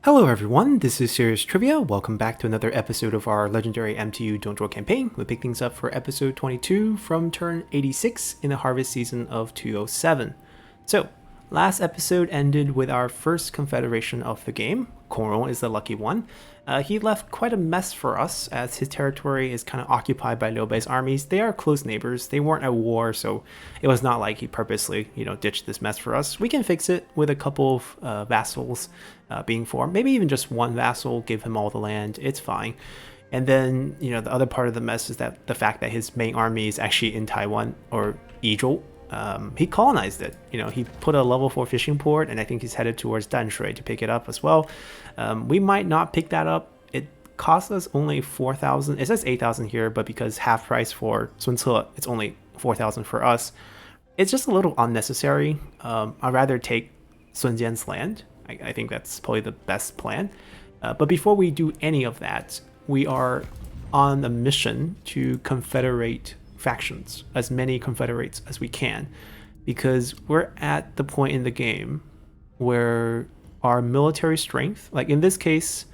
Hello everyone, this is Serious Trivia. Welcome back to another episode of our legendary MTU Don't Draw campaign. We pick things up for episode 22 from turn 86 in the harvest season of 207. So, last episode ended with our first Confederation of the game. Coron is the lucky one. He left quite a mess for us as his territory is kind of occupied by Liu Bei's armies. They are close neighbors. They weren't at war, so it was not like he purposely, ditched this mess for us. We can fix it with a couple of vassals being formed. Maybe even just one vassal, give him all the land. It's fine. And then, the other part of the mess is that the fact that his main army is actually in Taiwan or Zhuo. He colonized it. He put a level 4 fishing port, and I think he's headed towards Danshui to pick it up as well. We might not pick that up. It costs us only 4,000. It says 8,000 here, but because half price for Sun Ce, it's only 4,000 for us. It's just a little unnecessary. I'd rather take Sun Jian's land. I think that's probably the best plan. But before we do any of that, we are on a mission to confederate factions, as many confederates as we can, because we're at the point in the game where our military strength, like in this case,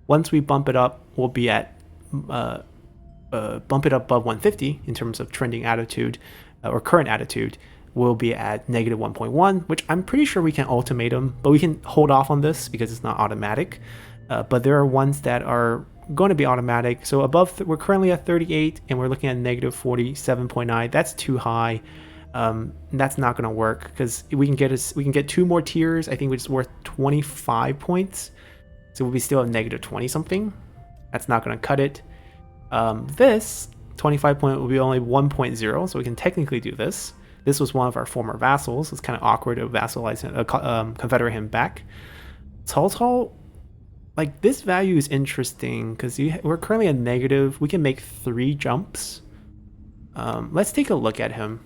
once we bump it up, we'll be at bump it up above 150 in terms of trending attitude or current attitude. Will be at negative 1.1, which I'm pretty sure we can ultimatum, but we can hold off on this because it's not automatic. But there are ones that are going to be automatic. So above, we're currently at 38 and we're looking at negative 47.9. That's too high. That's not going to work because we can get two more tiers. I think it's worth 25 points. So we'll be still at negative 20 something. That's not going to cut it. This 25 point will be only 1.0. So we can technically do this. This was one of our former vassals. It's kind of awkward to vassalize him, confederate him back. Cao Cao, like this value is interesting because we're currently at negative. We can make 3 jumps. Let's take a look at him.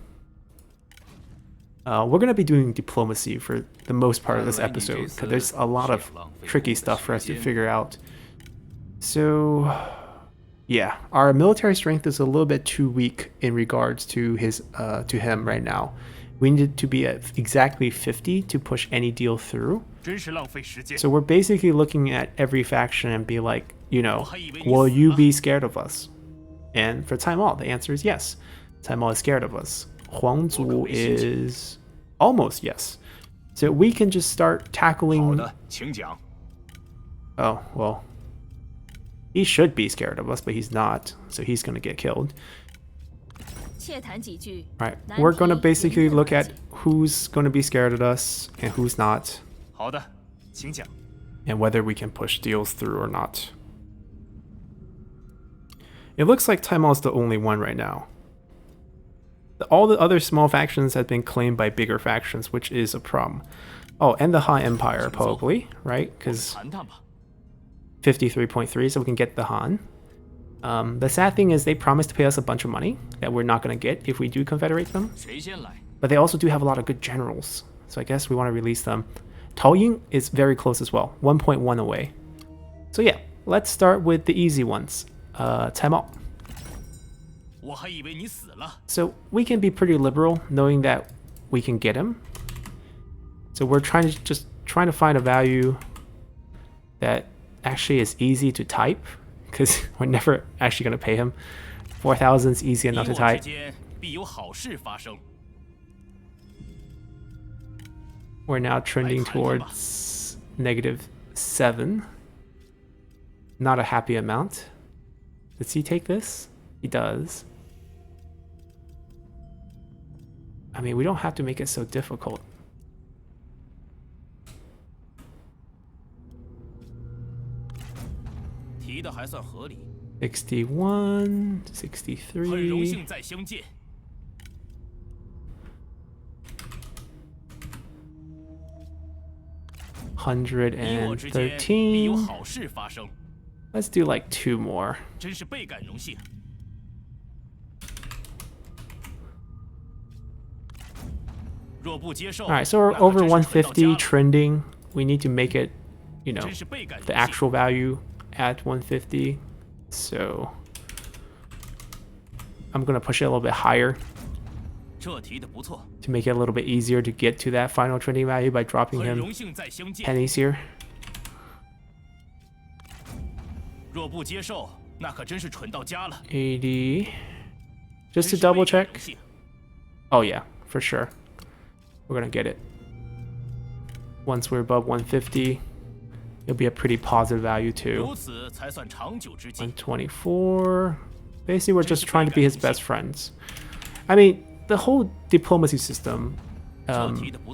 We're going to be doing diplomacy for the most part of this episode because there's a lot of tricky stuff for us to figure out. So yeah, our military strength is a little bit too weak in regards to him right now. We need to be at exactly 50 to push any deal through. So we're basically looking at every faction and be like, will you be scared of us? And for Taimao, the answer is yes. Taimao is scared of us. Huangzu is almost yes. So we can just start tackling. Oh, well. He should be scared of us, but he's not. So he's going to get killed. Right, we're going to basically look at who's going to be scared of us and who's not. And whether we can push deals through or not. It looks like Taimao is the only one right now. All the other small factions have been claimed by bigger factions, which is a problem. Oh, and the Han Empire probably, right? Because 53.3, so we can get the Han. The sad thing is they promised to pay us a bunch of money that we're not going to get if we do confederate them. But they also do have a lot of good generals, so I guess we want to release them. Taoying is very close as well, 1.1 away. So yeah, let's start with the easy ones. Taimao. So we can be pretty liberal knowing that we can get him. So we're trying to find a value that actually is easy to type, because we're never actually going to pay him. 4,000 is easy enough to type. We're now trending towards negative 7. Not a happy amount. Does he take this? He does. I mean, we don't have to make it so difficult. $61, $63, $113. Let's do like 2 more. Alright, so we're over 150 trending. We need to make it, the actual value at 150. So I'm going to push it a little bit higher to make it a little bit easier to get to that final trending value by dropping him pennies here. 若不接受，那可真是蠢到家了。80. Just to double check. Oh yeah, for sure. We're gonna get it. Once we're above 150, it'll be a pretty positive value too. 124. Basically, we're just trying to be his best friends. I mean, the whole diplomacy system,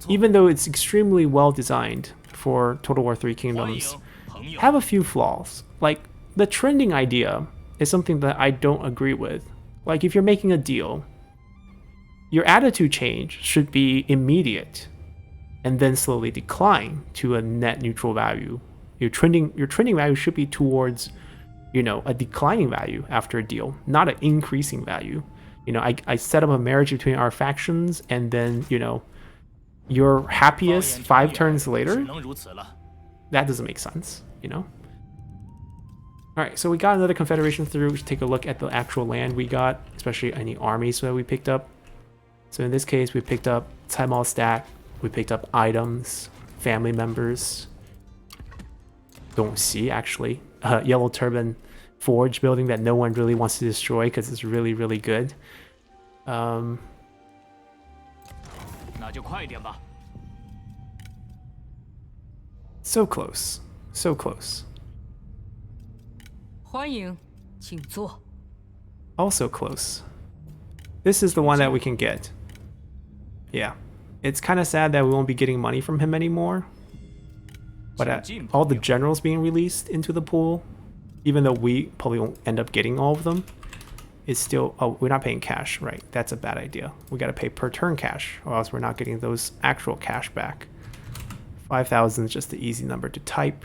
even though it's extremely well designed for Total War 3 Kingdoms, have a few flaws. Like, the trending idea is something that I don't agree with. Like, if you're making a deal, your attitude change should be immediate and then slowly decline to a net neutral value. Your trending value should be towards, you know, a declining value after a deal, not an increasing value. You know, I set up a marriage between our factions, and then, you know, you're happiest 5 turns later. That doesn't make sense, you know? Alright, so we got another Confederation through. We should take a look at the actual land we got, especially any armies that we picked up. So in this case, we picked up Caimal Stack, we picked up items, family members. Don't see, actually. Yellow Turban Forge building that no one really wants to destroy because it's really, really good. So close. So close. Also close. This is the one that we can get. Yeah. It's kind of sad that we won't be getting money from him anymore. But all the generals being released into the pool, even though we probably won't end up getting all of them, is still... Oh, we're not paying cash, right? That's a bad idea. We gotta pay per turn cash, or else we're not getting those actual cash back. 5,000 is just the easy number to type.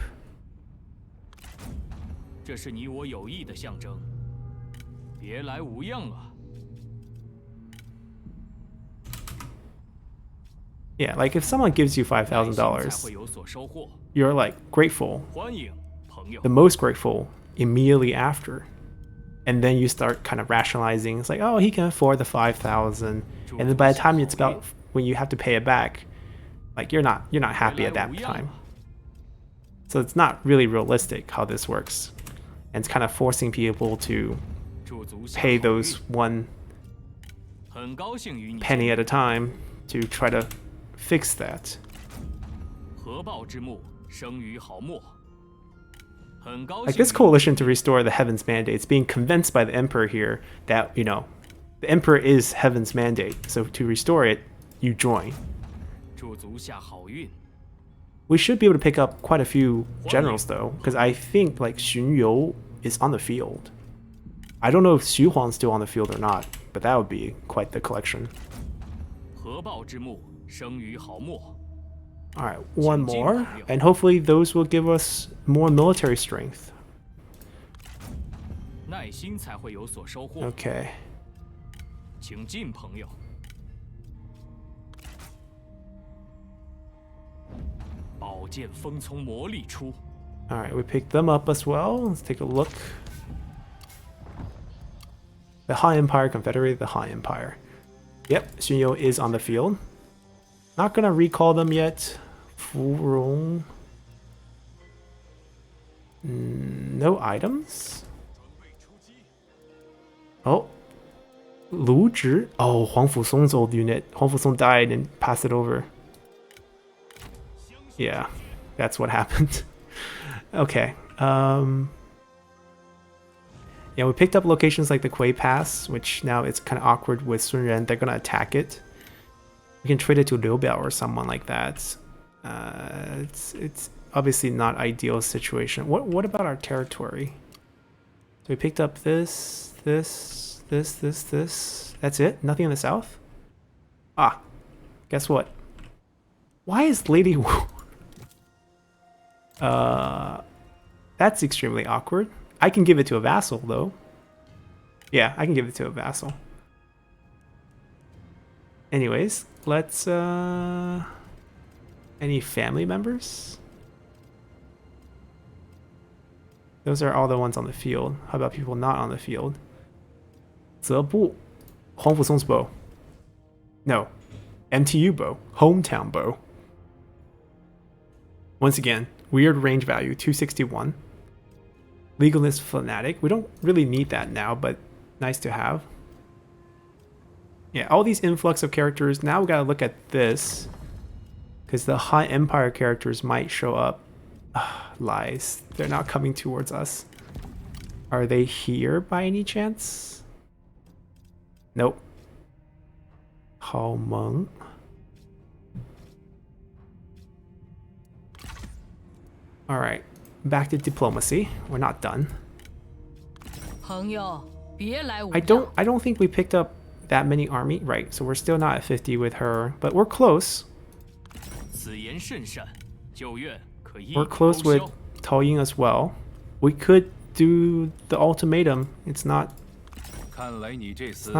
Yeah, like if someone gives you $5,000, you're like grateful, the most grateful immediately after. And then you start kind of rationalizing, it's like, oh, he can afford the 5,000. And then by the time it's about when you have to pay it back, like you're not happy at that time. So it's not really realistic how this works. And it's kind of forcing people to pay those 1 penny at a time to try to fix that. Like this coalition to restore the Heaven's Mandate, it's being convinced by the Emperor here that, you know, the Emperor is Heaven's Mandate, so to restore it, you join. We should be able to pick up quite a few generals though, because I think like Xun You is on the field. I don't know if Xu Huang's still on the field or not, but that would be quite the collection. Alright, 1 more, and hopefully those will give us more military strength. Okay. Alright, we picked them up as well. Let's take a look. The Han Empire, Confederate the Han Empire. Yep, Xun You is on the field. Not gonna recall them yet. Fu Rong. No items? Oh. Lu Zhi. Oh, Huang Fusong's old unit. Huang Fusong died and passed it over. Yeah, that's what happened. Okay. Yeah, we picked up locations like the Kui Pass, which now it's kind of awkward with Sun Ren. They're gonna attack it. We can trade it to Liu Biao or someone like that. It's obviously not ideal situation. What about our territory? So we picked up this. That's it? Nothing in the south? Ah, guess what? Why is Lady Wu? That's extremely awkward. I can give it to a vassal though. Yeah, I can give it to a vassal. Anyways, let's any family members? Those are all the ones on the field. How about people not on the field? Zebu. Huang Fusong's bow. No. MTU bow. Hometown bow. Once again, weird range value, 261. Legalist fanatic. We don't really need that now, but nice to have. Yeah, all these influx of characters. Now we gotta look at this, because the High Empire characters might show up. Lies. They're not coming towards us. Are they here by any chance? Nope. Hao Meng. Alright. Back to diplomacy. We're not done. I don't think we picked up that many army. Right, so we're still not at 50 with her, but we're close. We're close with Taoying as well. We could do the ultimatum. It's not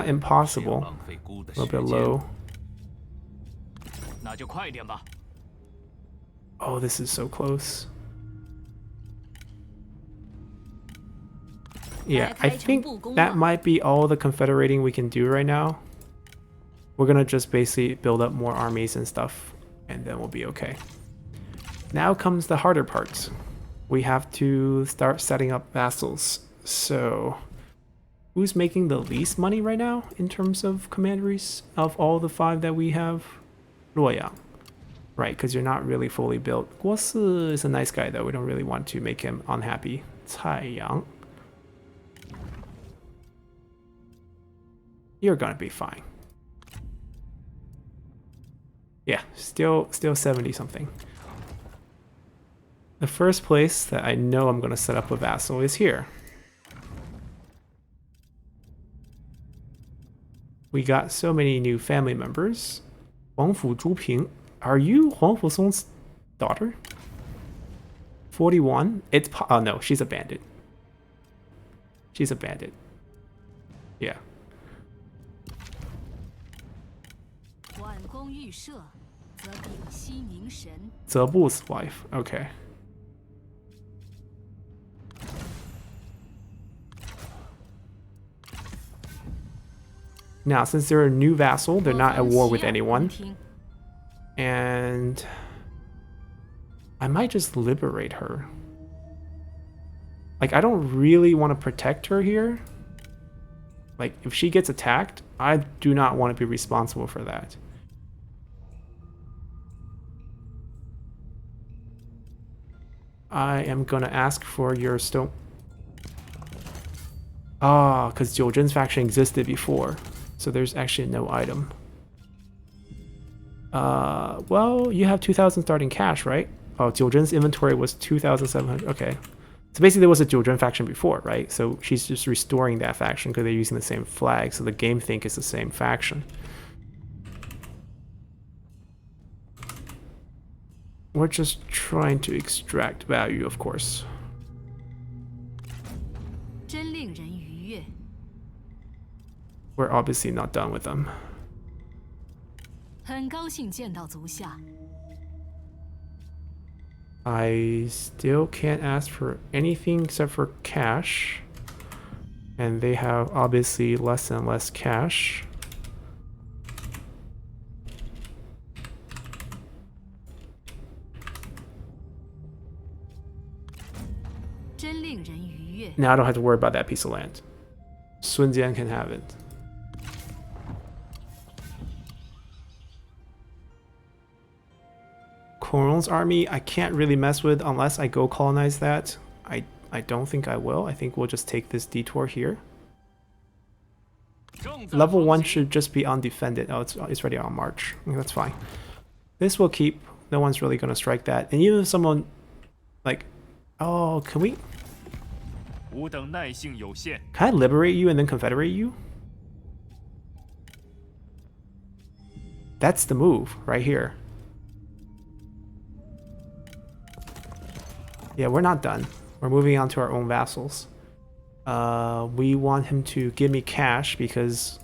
impossible. A little bit low. Oh, this is so close. Yeah, I think that might be all the confederating we can do right now. We're gonna just basically build up more armies and stuff, and then we'll be okay. Now comes the harder part. We have to start setting up vassals. So, who's making the least money right now in terms of commanderies of all the 5 that we have? Luoyang. Right, because you're not really fully built. Guosi is a nice guy though. We don't really want to make him unhappy. Caiyang. You're gonna be fine. Yeah, still 70 something. The first place that I know I'm gonna set up a vassal is here. We got so many new family members. Huangfu Zhuping. Are you Huang Fusong's daughter? 41? It's oh no, she's a bandit. She's a bandit. Yeah. Zebu's wife. Okay. Now, since they're a new vassal, they're not at war with anyone. And I might just liberate her. Like, I don't really want to protect her here. Like, if she gets attacked, I do not want to be responsible for that. I am gonna ask for your stone. Ah, because Zhuo Zhen's faction existed before. So there's actually no item. Well, you have 2,000 starting cash, right? Oh, Zhuo Zhen's inventory was 2,700. Okay. So basically there was a Zhuo Zhen faction before, right? So she's just restoring that faction because they're using the same flag. So the game think it's the same faction. We're just trying to extract value, of course. We're obviously not done with them. I still can't ask for anything except for cash. And they have obviously less and less cash. Now I don't have to worry about that piece of land. Sun Jian can have it. Coron's army, I can't really mess with unless I go colonize that. I don't think I will. I think we'll just take this detour here. Level 1 should just be undefended. Oh, it's ready on march. That's fine. This will keep. No one's really going to strike that. And even if someone, like, oh, can we... Can I liberate you and then confederate you? That's the move right here. Yeah, we're not done. We're moving on to our own vassals. We want him to give me cash because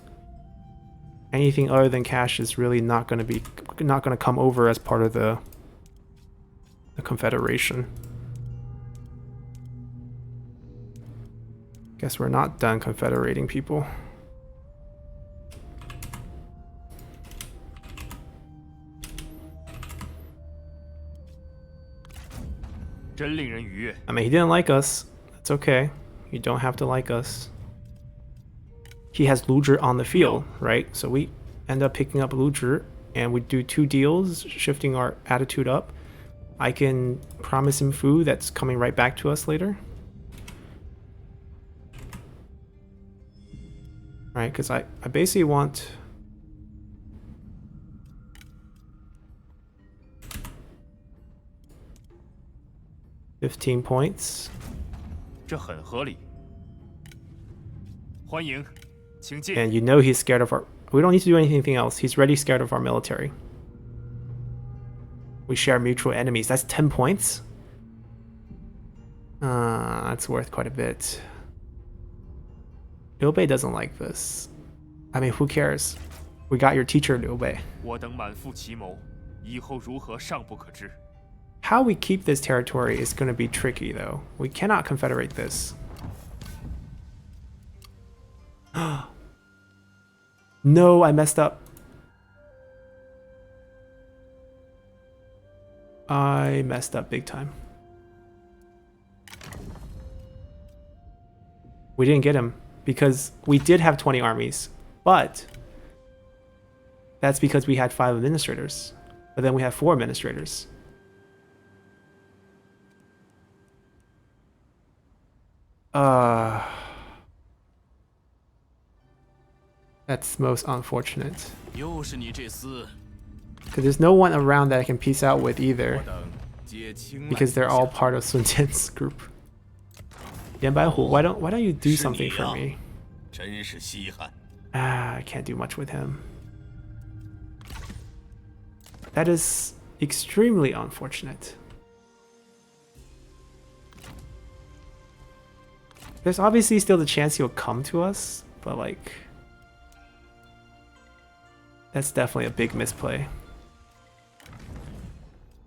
anything other than cash is really not going to come over as part of the Confederation. Guess we're not done confederating people. I mean, he didn't like us. That's It's okay. You don't have to like us. He has Luzhi on the field, right? So we end up picking up Luzhi, and we do 2 deals, shifting our attitude up. I can promise him food that's coming right back to us later. Right, because I basically want... $15 points. 这很合理。欢迎，请进。 And you know he's scared of our... We don't need to do anything else. He's already scared of our military. We share mutual enemies. That's 10 points? That's worth quite a bit. Liu Bei doesn't like this. I mean, who cares? We got your teacher, Liu Bei. 我等满腹奇谋，以后如何尚不可知。 How we keep this territory is going to be tricky, though. We cannot confederate this. No, I messed up. I messed up big time. We didn't get him because we did have 20 armies, but that's because we had 5 administrators. But then we have 4 administrators. That's most unfortunate. 又是你这厮， Because there's no one around that I can peace out with either. 我等皆青睐 Because they're all part of Sun Tian's group. Yan Baihu, why don't you do something for me? 真是稀罕。 I can't do much with him. That is extremely unfortunate. There's obviously still the chance he'll come to us, but like... That's definitely a big misplay.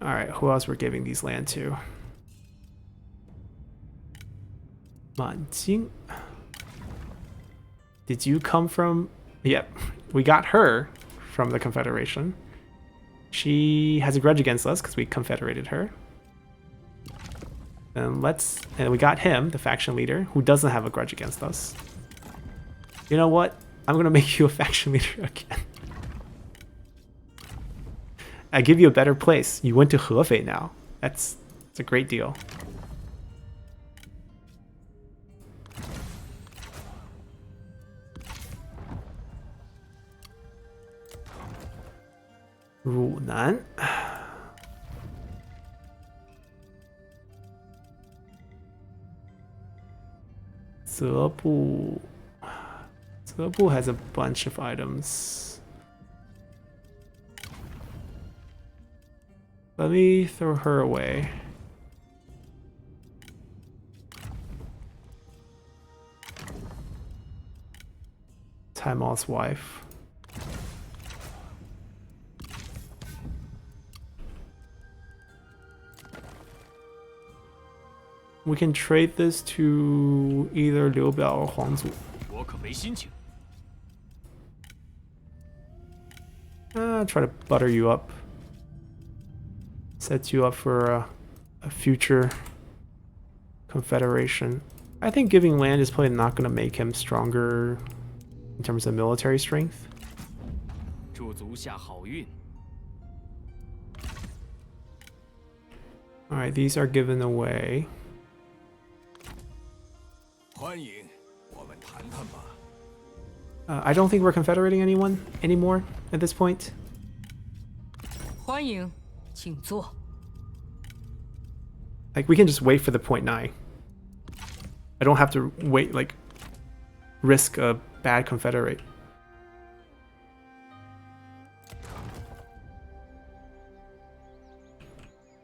Alright, who else we're giving these land to? Manjing. Did you come from... Yep, we got her from the Confederation. She has a grudge against us because we confederated her. And we got him, the faction leader, who doesn't have a grudge against us. You know what? I'm gonna make you a faction leader again. I give you a better place. You went to Hefei now. It's a great deal. Runan. Zebu. Zebu has a bunch of items. Let me throw her away. Taimal's wife. We can trade this to either Liu Biao or Huang Zu. 我可没心情。 Try to butter you up. Set you up for a future confederation. I think giving land is probably not going to make him stronger in terms of military strength. 祝足下好运。 Alright, these are given away. 欢迎，我们谈谈吧。 I don't think we're confederating anyone anymore at this point. 欢迎，请坐。 Like, we can just wait for the .9. I don't have to wait, like, risk a bad confederate.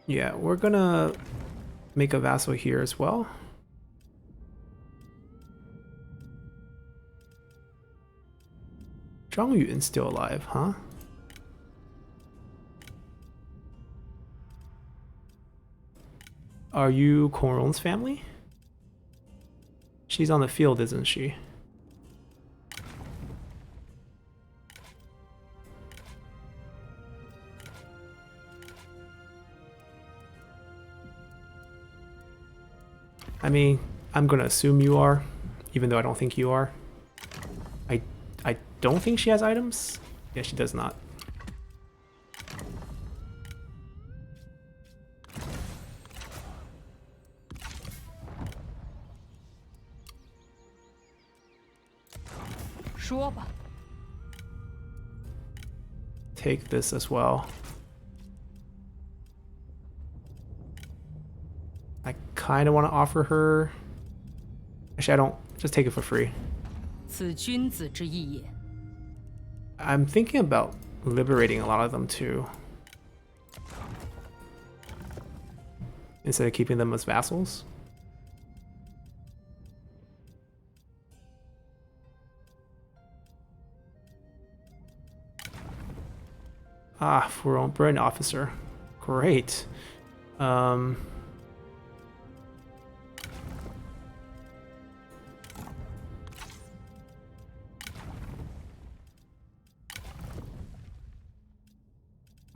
Yeah, we're gonna make a vassal here as well. Zhang Yun's still alive, huh? Are you Korong's family? She's on the field, isn't she? I mean, I'm gonna assume you are, even though I don't think you are. I don't think she has items. Yeah, she does not. Take this as well. I kind of want to offer her. Actually, I don't. Just take it for free. I'm thinking about liberating a lot of them too, instead of keeping them as vassals. Ah, for an officer. Great. I'm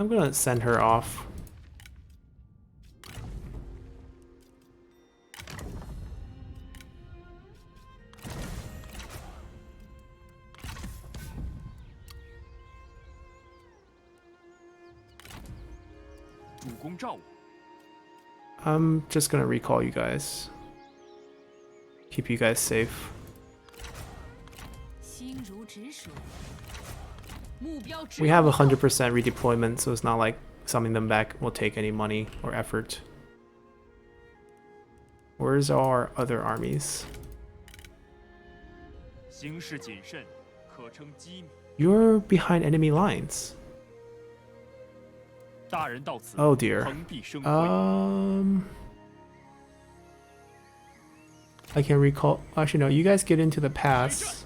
gonna send her off. I'm just gonna recall you guys. Keep you guys safe. We have 100% redeployment, so it's not like summoning them back will take any money or effort. Where's our other armies? You're behind enemy lines. Oh dear. I can recall. Actually, no. You guys get into the pass.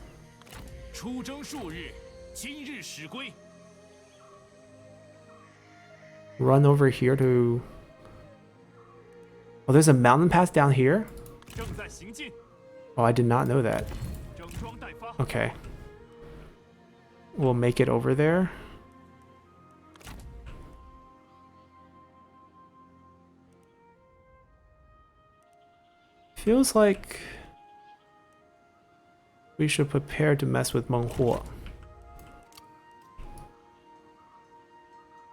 Run over here to. Oh, there's a mountain pass down here. Oh, I did not know that. Okay. We'll make it over there. Feels like we should prepare to mess with Menghuo.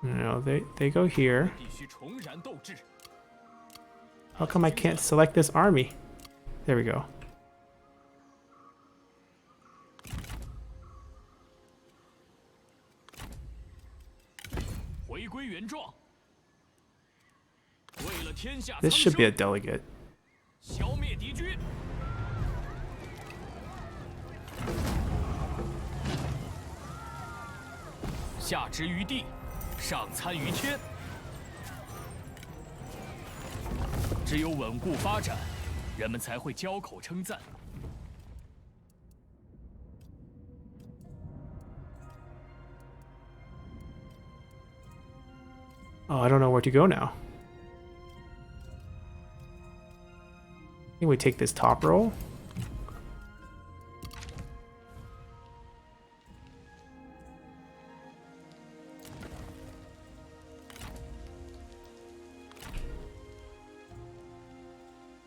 No, they go here. How come I can't select this army? There we go. This should be a delegate. 消灭敌军。下之于地，上参于天。只有稳固发展，人们才会交口称赞。Oh, I don't know where to go now. I think we take this top roll.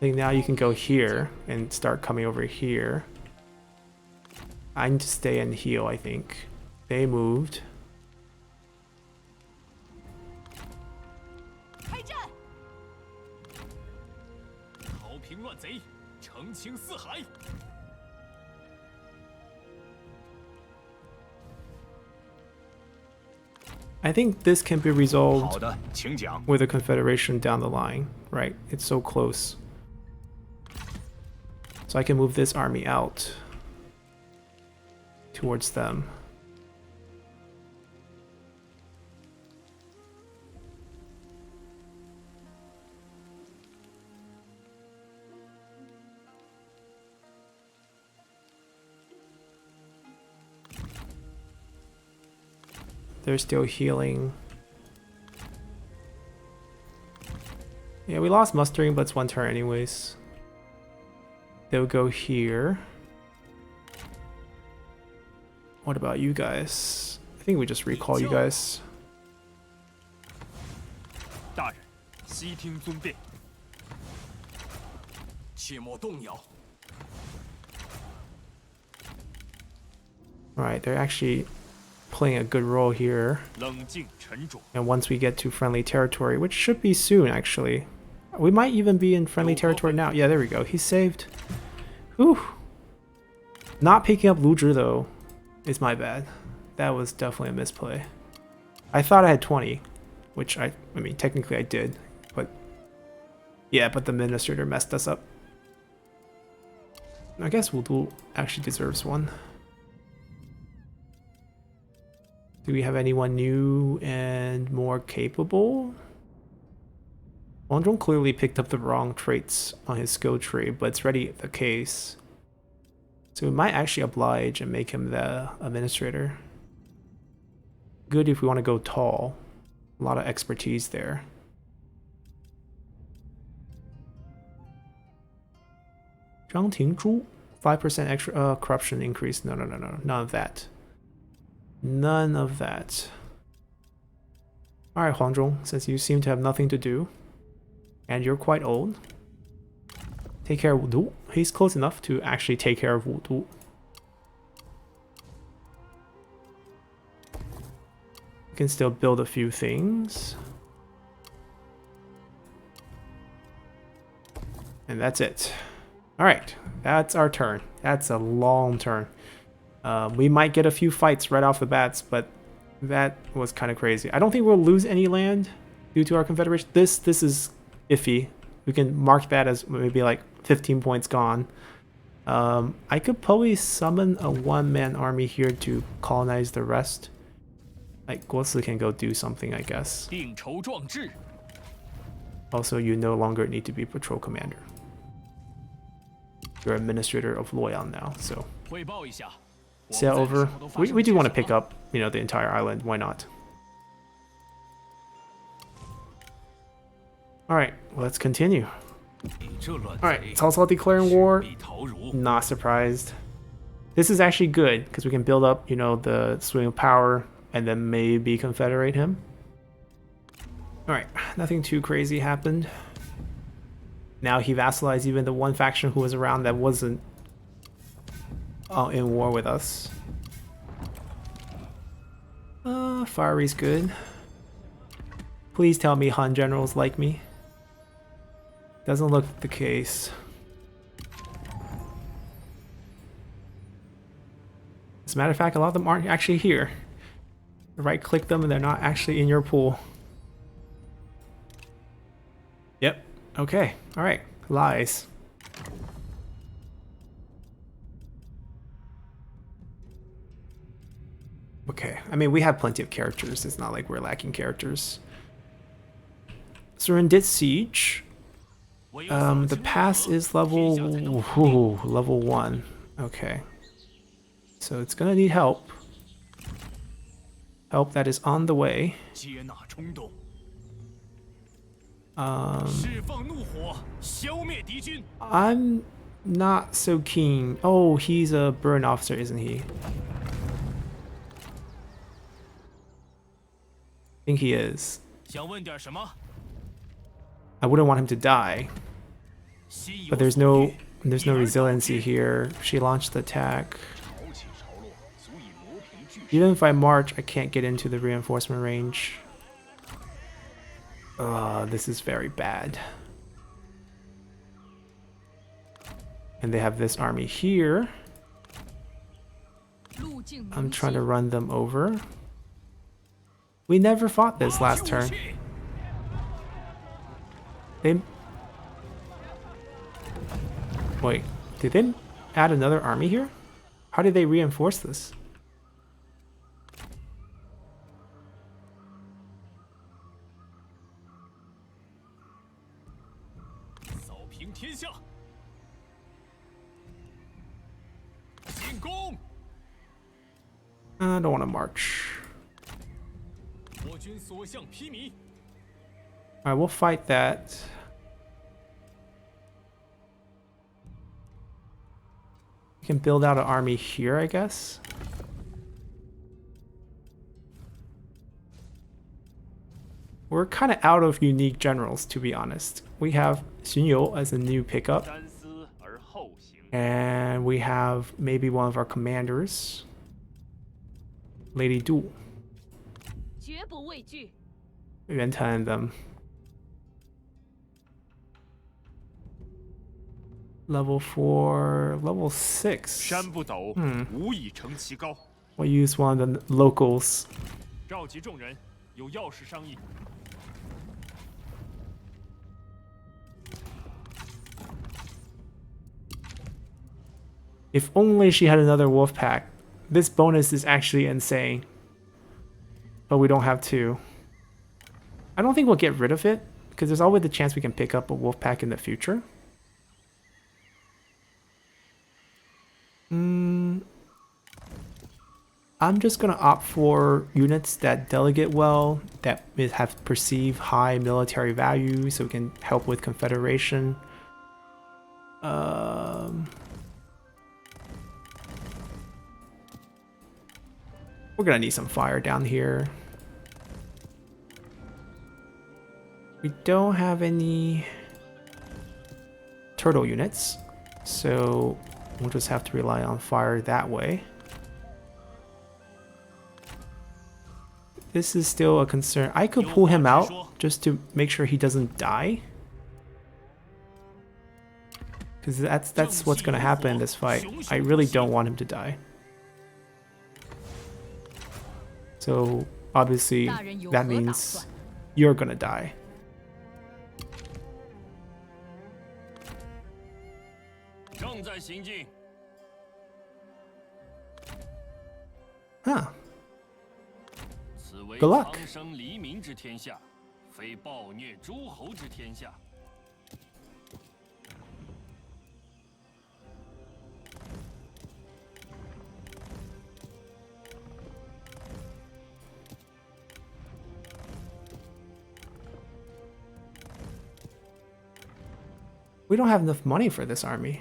I think now you can go here and start coming over here. I need to stay and heal, I think. They moved. I think this can be resolved with a Confederation down the line, right? It's so close. So I can move this army out towards them. They're still healing. Yeah, we lost mustering, but it's one turn anyways. They'll go here. What about you guys? I think we just recall you guys. 大人，悉听尊便。Alright, they're actually playing a good role here. And once we get to friendly territory, which should be soon actually. We might even be in friendly territory now. Yeah, there we go. He's saved. Whew. Not picking up Luzhi though is my bad. That was definitely a misplay. I thought I had 20, which I mean technically I did, but yeah, but the administrator messed us up. I guess Wudu actually deserves one. Do we have anyone new and more capable? Wang Zhong clearly picked up the wrong traits on his skill tree, but it's already the case. So we might actually oblige and make him the administrator. Good if we want to go tall. A lot of expertise there. Zhang Tingzhu, 5% extra corruption increase. No, none of that. None of that. Alright, Huang Zhong, since you seem to have nothing to do, and you're quite old, take care of Wudu. He's close enough to actually take care of Wudu. You can still build a few things. And that's it. Alright, that's our turn. That's a long turn. We might get a few fights right off the bats, but that was kind of crazy. I don't think we'll lose any land due to our Confederation. This is iffy. We can mark that as maybe like 15 points gone. I could probably summon a one-man army here to colonize the rest. Like, Guosi can go do something, I guess. Also, you no longer need to be patrol commander. You're administrator of Luoyang now, so sail over. We do want to pick up, you know, the entire island. Why not? Alright, let's continue. Alright, Cao Cao declaring war. Not surprised. This is actually good, because we can build up, you know, the swing of power, and then maybe confederate him. Alright, nothing too crazy happened. Now he vassalized even the one faction who was around that wasn't in war with us. Fiery's good. Please tell me Han generals like me. Doesn't look the case. As a matter of fact, a lot of them aren't actually here. Right click them and they're not actually in your pool. Yep. Okay. Alright. Lies. Okay. I mean, we have plenty of characters. It's not like we're lacking characters. Surrendit Siege. The pass is level 1. Okay. So it's gonna need help. Help that is on the way. I'm not so keen. Oh, he's a burn officer, isn't he? I think he is. I wouldn't want him to die. But there's no resiliency here. She launched the attack. Even if I march, I can't get into the reinforcement range. This is very bad. And they have this army here. I'm trying to run them over. We never fought this last turn. Wait, did they add another army here? How did they reinforce this? I don't want to march. Alright, we'll fight that. We can build out an army here, I guess. We're kind of out of unique generals, to be honest. We have Xun You as a new pickup. And we have maybe one of our commanders, Lady Zhuo, 绝不畏惧。原telling them. Level 4, level 6. 山不陡，无以成其高。 We'll use one of the locals. 召集众人，有要事商议。 If only she had another wolf pack. This bonus is actually insane. But we don't have two. I don't think we'll get rid of it, because there's always the chance we can pick up a wolf pack in the future. I'm just going to opt for units that delegate well, that have perceived high military value, so we can help with Confederation. We're gonna need some fire down here. We don't have any turtle units, so we'll just have to rely on fire that way. This is still a concern. I could pull him out just to make sure he doesn't die, because that's what's gonna happen in this fight. I really don't want him to die. So obviously that means you're gonna die. Huh. Good luck. We don't have enough money for this army.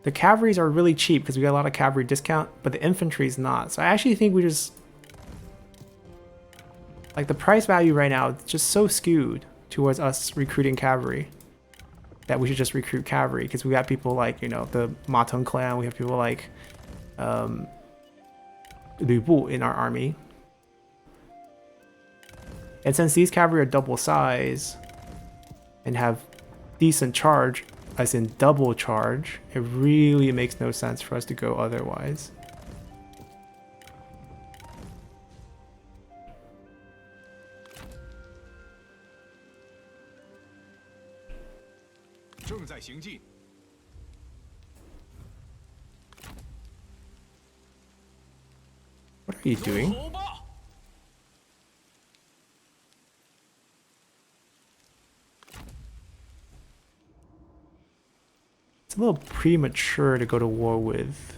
The cavalries are really cheap because we got a lot of cavalry discount, but the infantry is not. So I actually think we just... like, the price value right now is just so skewed towards us recruiting cavalry that we should just recruit cavalry, because we got people like, you know, the Ma Teng clan, we have people like Lu Bu in our army. And since these cavalry are double size and have decent charge, as in double charge, it really makes no sense for us to go otherwise. What are you doing? It's a little premature to go to war with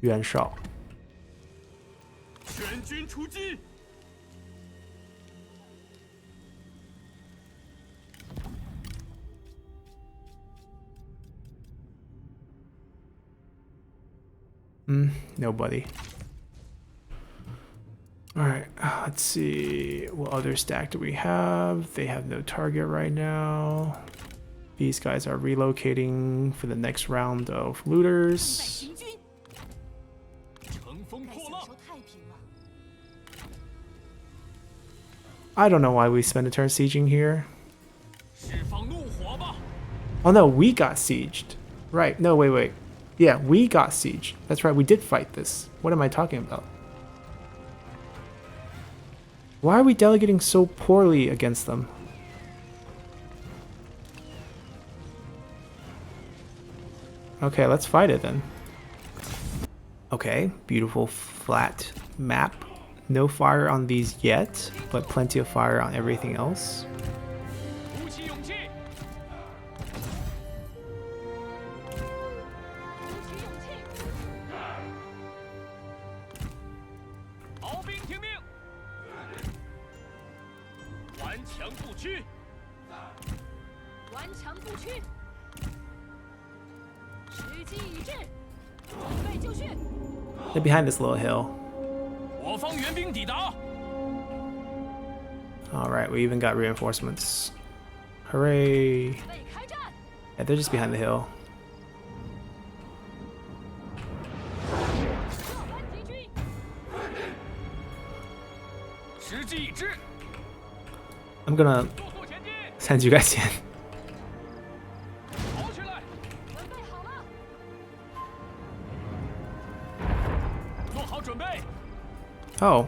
Yuan Shao. Nobody. Alright, let's see. What other stack do we have? They have no target right now. These guys are relocating for the next round of looters. I don't know why we spent a turn sieging here. Oh no, we got sieged. Right, no, wait. Yeah, we got sieged. That's right, we did fight this. What am I talking about? Why are we delegating so poorly against them? Okay, let's fight it then. Okay, beautiful flat map. No fire on these yet, but plenty of fire on everything else. They're behind this little hill. Alright, we even got reinforcements. Hooray! 备开战， Yeah, they're just behind the hill. 这般敌军，时机已至， I'm gonna 速速前进， send you guys in. 跑起来， 准备好了， 做好准备， Oh.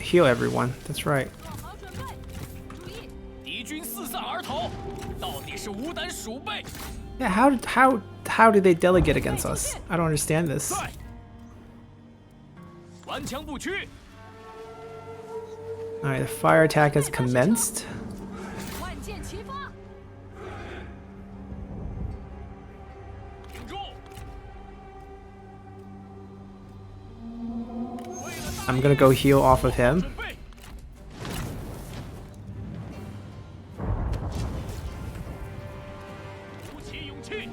Heal everyone. That's right. 做好准备，注意， 敌军四散而逃，到底是无胆鼠辈。 Yeah, how do they delegate against us? I don't understand this. 在，顽强不屈， Alright, the fire attack has commenced. 万箭齐发， 挺住。 I'm gonna go heal off of him. 准备，鼓起勇气，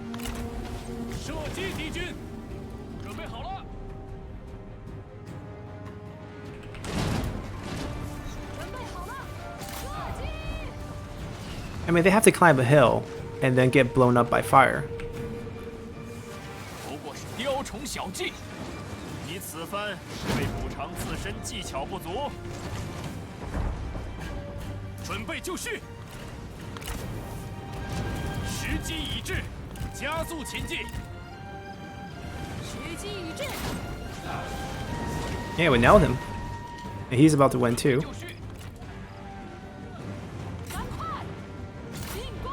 射击敌军，准备好了， 准备好了，射击， I mean, they have to climb a hill and then get blown up by fire. 不过是雕虫小技。 以此番为补偿自身技巧不足，准备就绪，时机已至，加速前进。时机已至， Yeah, we nailed him. And he's about to win too. 就绪， 赶快，进攻，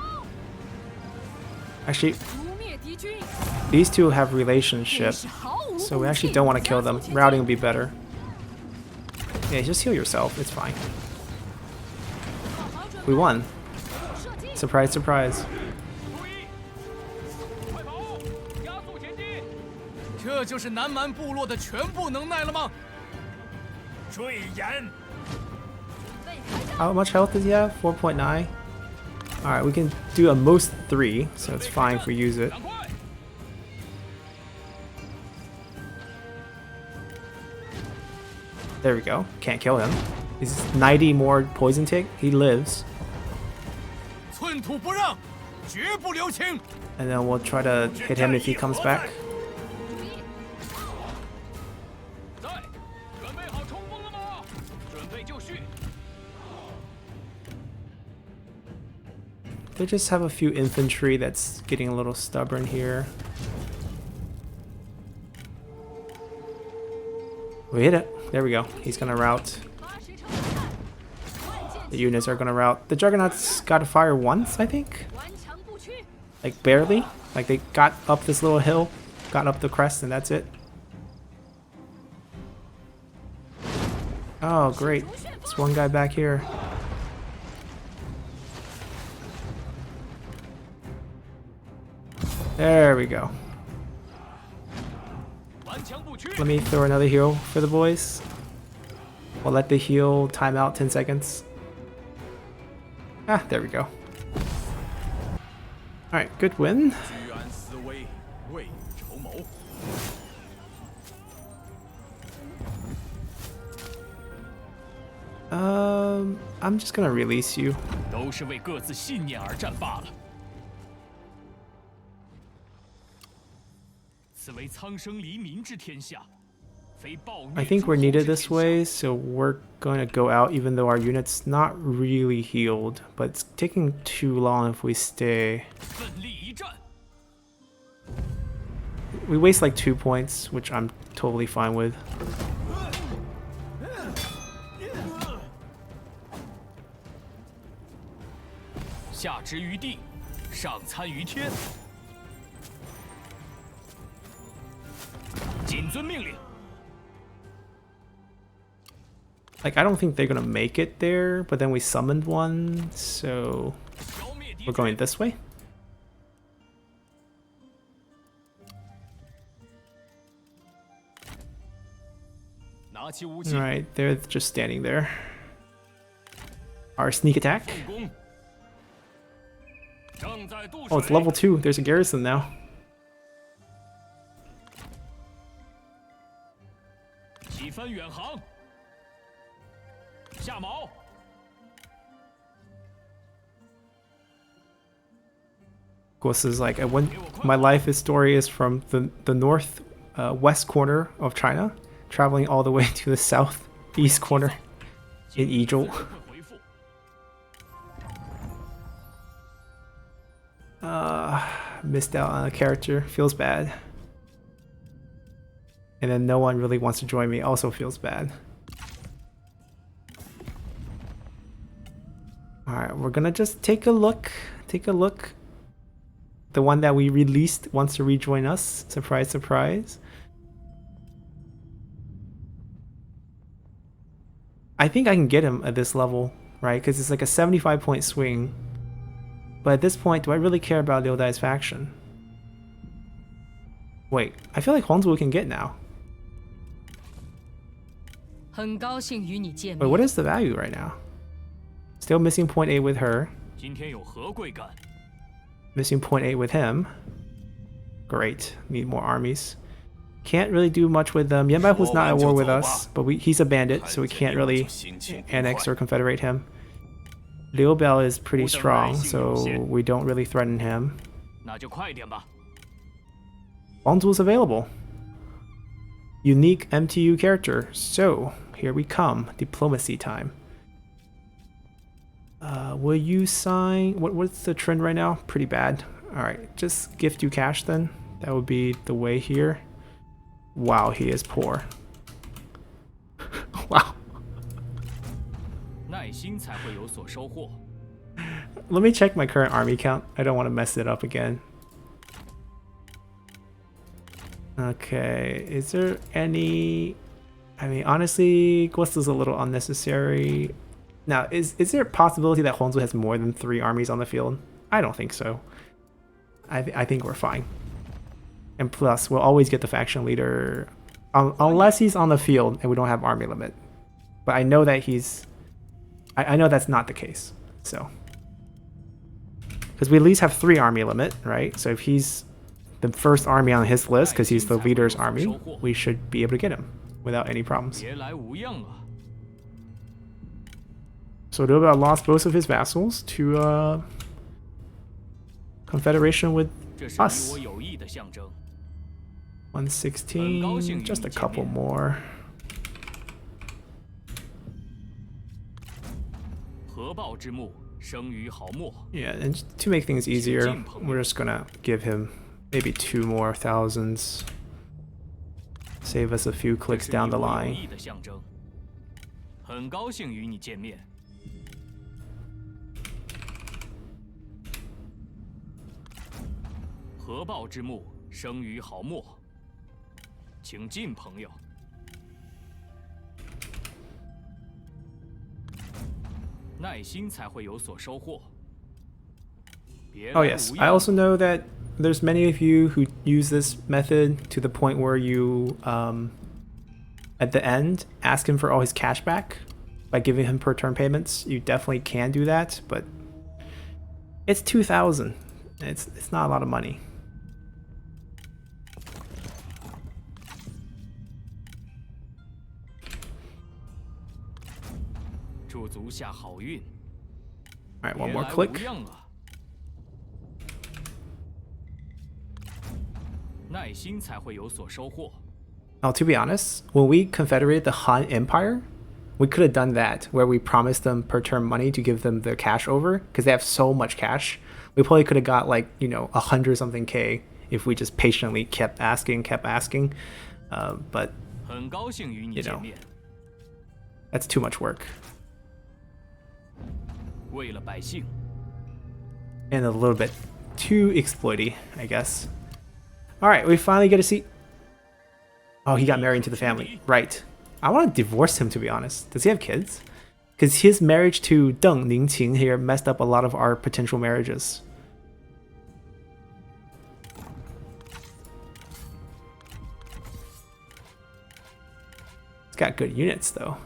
Actually, 诛灭敌军， these two have 真 relationship, 是毫无 so we 骨 actually 气 don't want to kill them. 加速前进 Routing would be better. Yeah, just heal yourself. It's fine. 做好准 We 备， won. 射击， Surprise, surprise. 注意，快跑，加速前进。这就是南蛮部落的全部能耐了吗？追延，备开战， How much health does he have? 4.9. Alright, we can do a most 3, so it's fine if we use it. 赶快！ There we go. Can't kill him. He's 90 more poison take. He lives. 寸土不让，绝不留情。 And then we'll try to hit him if he comes back. 注意，在，准备好冲锋了吗？准备就绪。 They just have a few infantry that's getting a little stubborn here. We hit it. There we go. He's gonna rout. 80成战，万箭 The 齐 units are gonna rout. The Juggernauts got to fire once, I think? 顽强不屈， Like barely. Like they got up this little hill, got up the crest, and that's it. Oh, great. There's one guy back here. There we go. 顽强不屈。 Let me throw another heal for the boys. We'll let the heal time out 10 seconds. Ah, there we go. Alright, good win. 居安思危，未雨绸缪。 I'm just gonna release you. 都是为各自信念而战罢了。此为苍生黎民之天下，非暴虐 I think we're 诸侯 needed 之 this 天下 way, so we're going to go out even though our unit's not really healed, but it's taking too long if we stay. 奋力一战， We waste like 2 points, which I'm totally fine with. 下之于地，上参于天。谨遵命令。 Like, I don't think they're gonna make it there, but then we summoned one, so 消灭敌 we're 军。 going this way. 拿起武器， Alright, they're just standing there. Our sneak attack. 攻。正在渡水。 Oh, it's level 2. There's a garrison now. 起帆远航。下锚。Guos is like, my life story is from the north west corner of China, traveling all the way to the southeast corner in Yizhou. Missed out on a character, feels bad. And then no one really wants to join me, also feels bad. Alright, we're gonna just take a look. The one that we released wants to rejoin us. Surprise, surprise. I think I can get him at this level, right? Because it's like a 75-point swing. But at this point, do I really care about Liu Dai's faction? Wait, I feel like Huangzu we can get now. Wait, what is the value right now? Still missing 0.8 with her. Missing 0.8 with him. Great, need more armies. Can't really do much with them. Yanbaihu's not at war with us, but he's a bandit, so we can't really annex or confederate him. Liu Biao is pretty strong, so we don't really threaten him. Huangzu's available. Unique MTU character. So, here we come. Diplomacy time. Will you sign... What's the trend right now? Pretty bad. Alright, just gift you cash then. That would be the way here. Wow, he is poor. Wow. Let me check my current army count. I don't want to mess it up again. Okay, is there any... I mean, honestly, Guost is a little unnecessary. Now, is there a possibility that Huangzu has more than 3 armies on the field? I don't think so. I think we're fine. And plus, we'll always get the faction leader, unless he's on the field and we don't have army limit. But I know that he's... I know that's not the case, so... Because we at least have 3 army limit, right? So if he's the first army on his list, because he's the leader's army, we should be able to get him without any problems. So Liu Biao lost both of his vassals to Confederation with us. 116, just a couple more. Yeah, and to make things easier, we're just gonna give him maybe 2 more thousands. Save us a few clicks down the line. Oh yes, I also know that there's many of you who use this method to the point where you, at the end, ask him for all his cash back by giving him per turn payments. You definitely can do that, but it's 2,000. It's not a lot of money. Alright, one more click. Now, to be honest, when we confederated the Han Empire, we could have done that, where we promised them per turn money to give them their cash over, because they have so much cash. We probably could have got like, 100-something K if we just patiently kept asking. But, that's too much work. And a little bit too exploity, I guess. Alright, we finally get to see... Oh, he got married into the family. Right. I want to divorce him, to be honest. Does he have kids? Because his marriage to Deng Ningqing here messed up a lot of our potential marriages. It's got good units, though.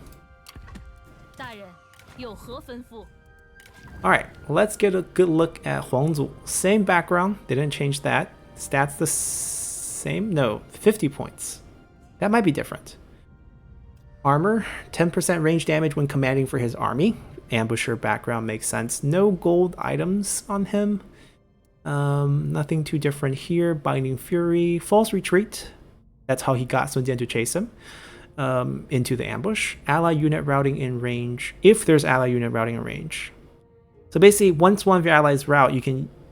Alright, let's get a good look at Huangzu. Same background, they didn't change that. Stats the same? No, 50 points. That might be different. Armor, 10% range damage when commanding for his army. Ambusher background makes sense. No gold items on him. Nothing too different here. Binding Fury, False Retreat. That's how he got Sun Jian to chase him into the ambush. Ally unit routing in range, if there's ally unit routing in range. So basically, once one of your allies route,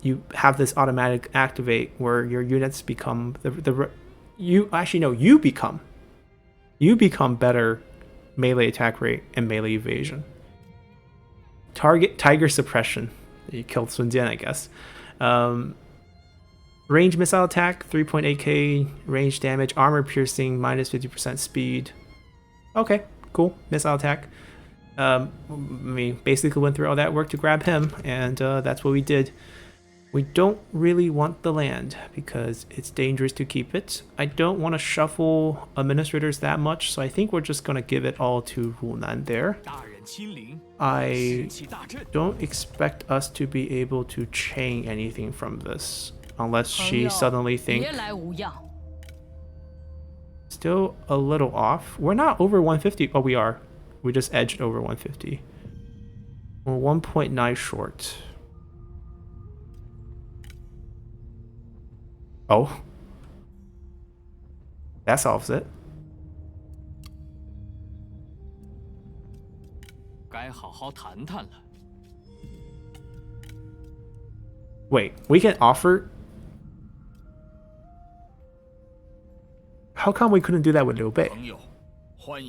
you have this automatic activate where your units become you become better melee attack rate and melee evasion. Target Tiger Suppression. You killed Sun Jian, I guess. Range missile attack, 3.8k range damage, armor piercing, minus 50% speed. Okay, cool. Missile attack. We basically went through all that work to grab him, and that's what we did. We don't really want the land because it's dangerous to keep it. I don't want to shuffle administrators that much, so I think we're just going to give it all to Wunan there. I don't expect us to be able to chain anything from this unless she suddenly thinks. Still a little off. We're not over 150. Oh, we are. We just edged over 150. We're 1.9 short. Oh. That solves it. Wait, we can offer? How come we couldn't do that with Liu Bei?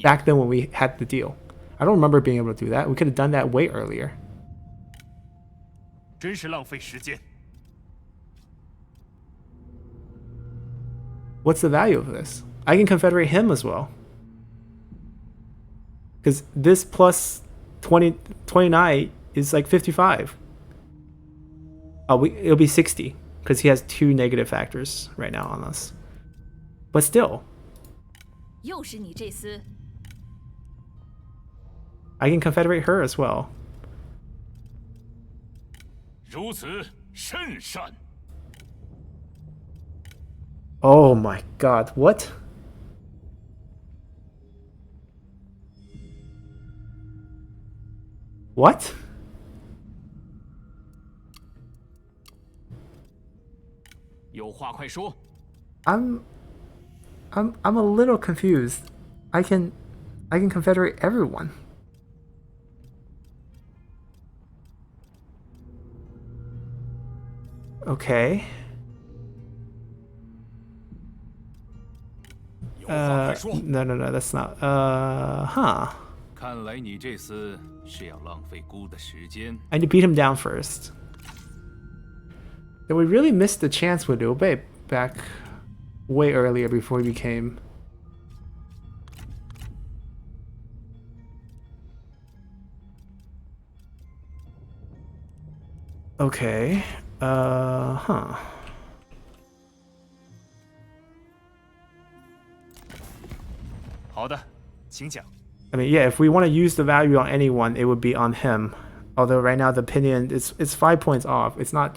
Back then when we had the deal. I don't remember being able to do that. We could have done that way earlier. What's the value of this? I can confederate him as well. Because this plus 29 is like 55. Oh, it'll be 60 because he has 2 negative factors right now on us. But still, I can confederate her as well. Oh my god, what? What? I'm a little confused. I can confederate everyone. Okay. No, that's not. Huh. I need to beat him down first. Then we really missed the chance with Liu Bei back way earlier before he became. Okay. Huh. I mean, yeah, if we want to use the value on anyone, it would be on him. Although right now the opinion it's 5 points off. It's not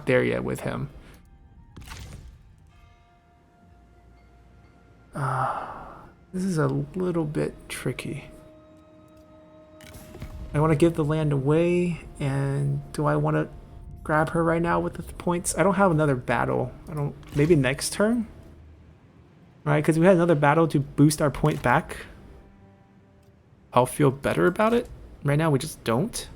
there yet with him. This is a little bit tricky. I want to give the land away, and do I want to grab her right now with the points? I don't have another battle. Maybe next turn? Right, because we had another battle to boost our point back. I'll feel better about it. Right now we just don't.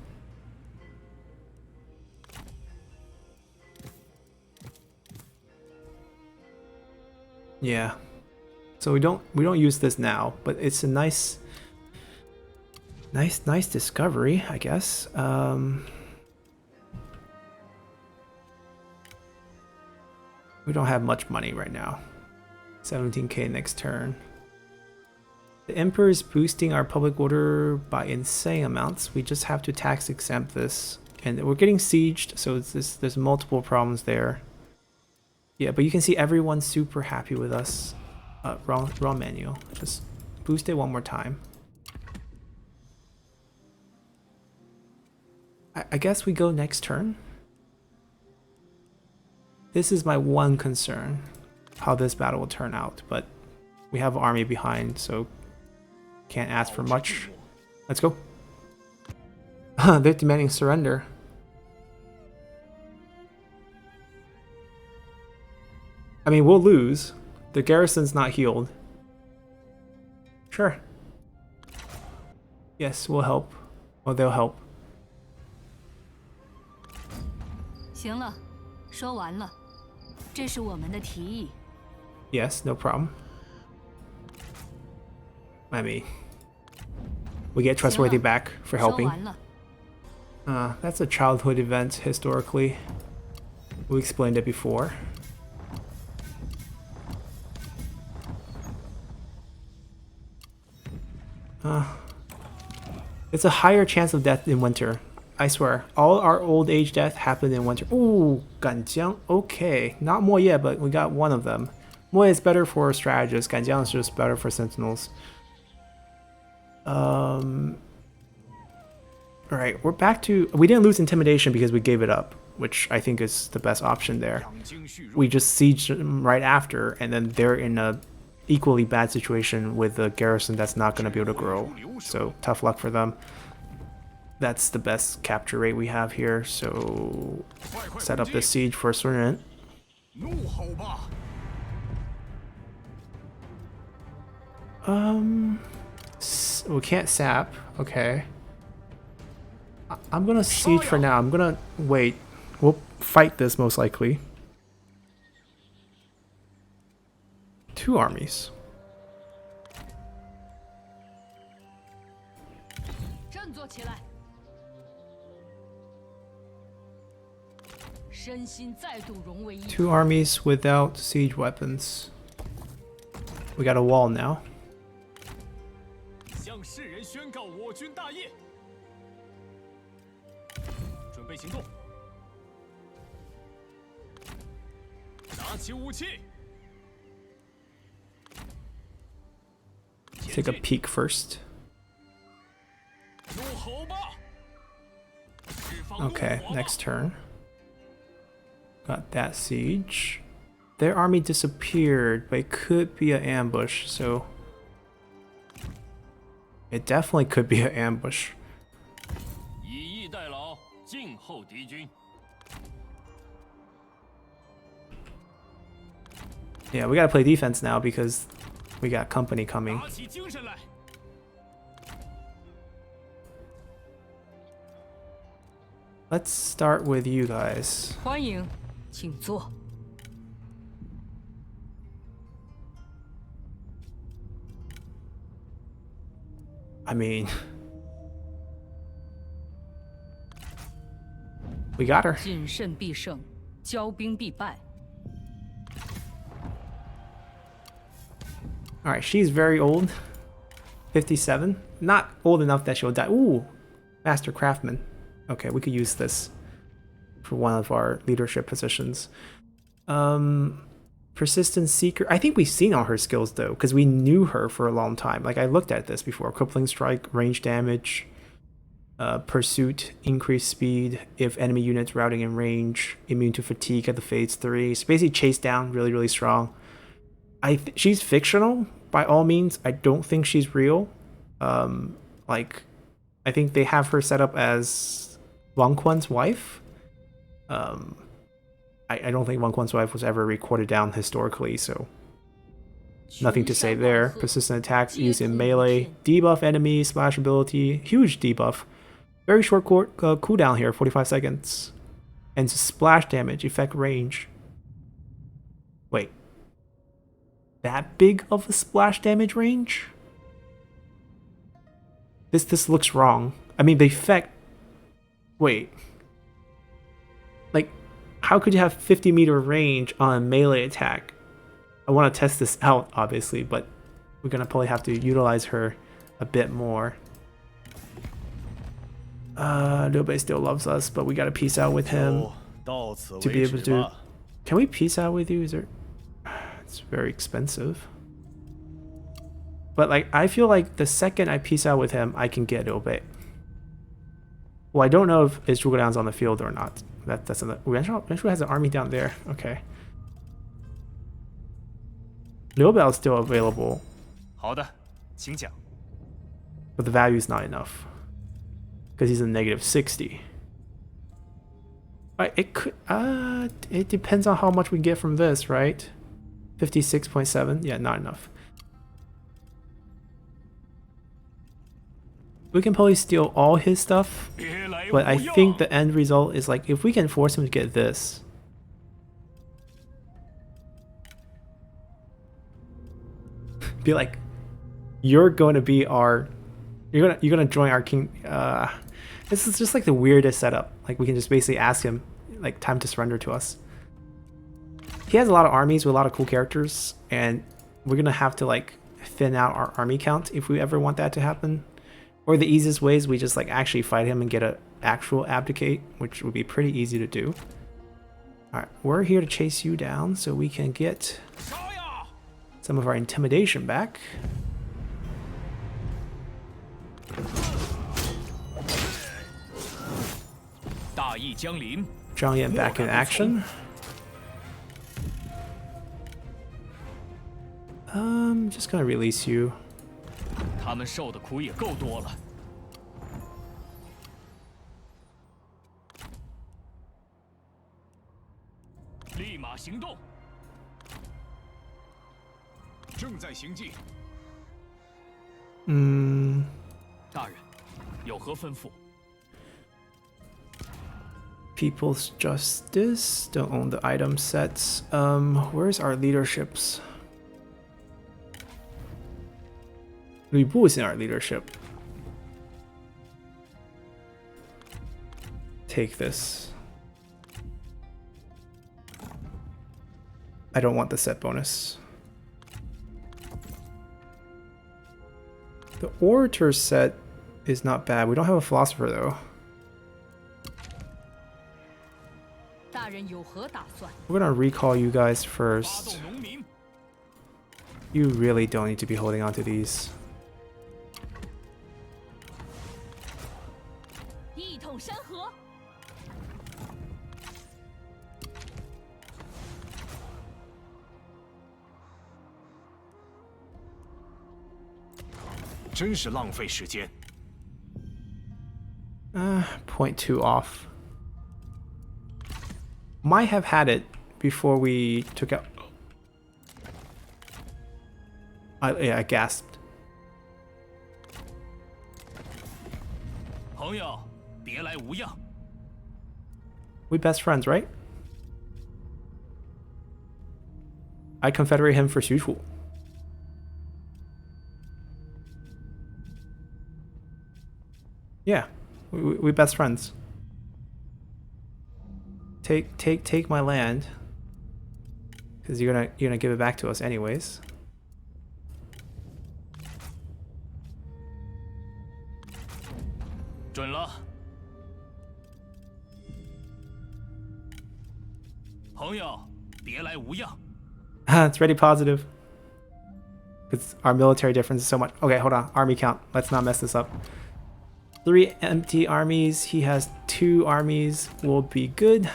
Yeah. So we don't use this now, but it's a nice discovery, I guess. We don't have much money right now. 17k next turn. The Emperor is boosting our public order by insane amounts. We just have to tax exempt this. And we're getting sieged, so there's multiple problems there. Yeah, but you can see everyone's super happy with us. Wrong menu. Just boost it one more time. I guess we go next turn. This is my one concern, how this battle will turn out, but we have an army behind, so can't ask for much. Let's go. They're demanding surrender. I mean, we'll lose. The garrison's not healed. Sure. Yes, we'll help. Well, they'll help. 行了，说完了，这是我们的提议。Yes, no problem. I mean, we get trustworthy back for 说 helping. 完了， That's a childhood event historically. We explained it before. It's a higher chance of death in winter. I swear. All our old age death happened in winter. Ooh, Ganjiang. Okay. Not Mo yet, but we got one of them. Mo is better for strategists. Ganjiang is just better for sentinels. Alright, we're back to... We didn't lose intimidation because we gave it up, which I think is the best option there. We just sieged them right after, and then they're in a equally bad situation with a garrison that's not going to be able to grow. So tough luck for them. That's the best capture rate we have here, so set up the siege for Sunan. 怒吼吧！ We can't sap. Okay. I'm gonna siege for now. I'm gonna wait. We'll fight this most likely. 2 armies. 振作起来，身心再度融为一体。 2 armies without siege weapons. We got a wall now. 向世人宣告我军大业，准备行动，拿起武器， Take a peek first. 怒吼吧！释放怒火吧 Okay, next turn. Got that siege. Their army disappeared, but it could be an ambush, so... It definitely could be an ambush. 以逸待劳，静候敌军。 Yeah, we gotta play defense now because we got company coming. 打起精神来！ Let's start with you guys. 欢迎，请坐。 I mean... We got her. 谨慎必胜，骄兵必败。 Alright, she's very old. 57. Not old enough that she'll die. Ooh! Master Craftsman. Okay, we could use this for one of our leadership positions. Persistent Seeker. I think we've seen all her skills though, because we knew her for a long time. Like I looked at this before. Crippling Strike, range damage, Pursuit, increased speed if enemy units routing in range, immune to fatigue at the phase 3. So basically chase down, really, really strong. She's fictional by all means. I don't think she's real. Like I think they have her set up as Wang Quan's wife. I don't think Wang Quan's wife was ever recorded down historically, so nothing to say there. Persistent attacks used in melee, debuff enemy, splash ability, huge debuff. Very short cooldown here, 45 seconds. And splash damage, effect range. Wait. That big of a splash damage range? This looks wrong. I mean, the effect... Wait. Like, how could you have 50-meter range on a melee attack? I want to test this out, obviously, but we're going to probably have to utilize her a bit more. Nobody still loves us, but we got to peace out with him to be able to... Can we peace out with you? Is there... It's very expensive. But like, I feel like the second I peace out with him, I can get Liu. Well, I don't know if his Zhuge on the field or not. That's another... Ren has an army down there. Okay. Liu is still available. 好的，请讲。 But the value is not enough. Because he's a negative 60. It could... it depends on how much we get from this, right? 56.7. Yeah, not enough. We can probably steal all his stuff, but I think the end result is like if we can force him to get this. Be like, you're going to be our, you're gonna join our king. This is just like the weirdest setup. Like we can just basically ask him like time to surrender to us. He has a lot of armies with a lot of cool characters, and we're gonna have to like thin out our army count if we ever want that to happen. Or the easiest way is we just like actually fight him and get an actual abdicate, which would be pretty easy to do. Alright, we're here to chase you down so we can get some of our intimidation back. Zhang Yan back in action. Just gonna release you. 他们受的苦也够多了。立马行动！正在行进。大人，有何吩咐？ People's Justice don't own the item sets. Where's our leaderships? 吕布is in our leadership. Take this. I don't want the set bonus. The Orator set is not bad. We don't have a Philosopher though. We're gonna recall you guys first. You really don't need to be holding on to these. Point 2 off. Might have had it before we took out. Yeah, I gasped. 朋友，别来无恙。 We best friends, right? I confederate him for Zhuo. Yeah, we best friends. Take my land, because you're gonna give it back to us anyways. It's ready positive. Because our military difference is so much. Okay, hold on. Army count. Let's not mess this up. 3 empty armies. He has 2 armies. Will be good.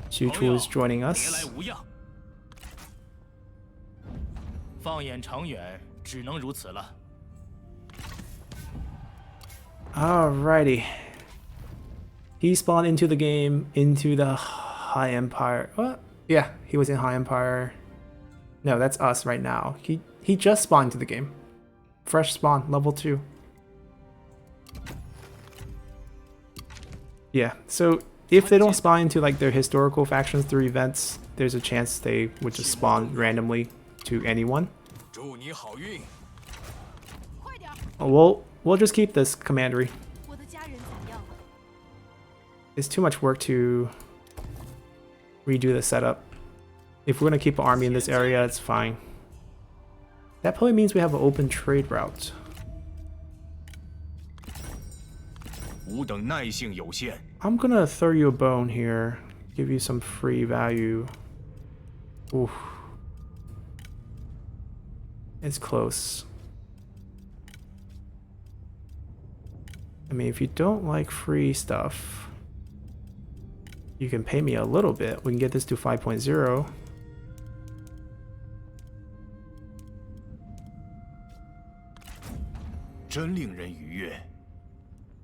Zhuo is joining us. Alrighty. He spawned into the game, into the High Empire. What? Yeah, he was in High Empire. No, that's us right now. He just spawned into the game. Fresh spawn, level 2. Yeah, so if they don't spawn into like their historical factions through events, there's a chance they would just spawn randomly to anyone. We'll just keep this commandery. It's too much work to redo the setup. If we're gonna keep an army in this area, it's fine. That probably means we have an open trade route. I'm gonna throw you a bone here. Give you some free value. Oof. It's close. I mean, if you don't like free stuff, you can pay me a little bit. We can get this to 5.0.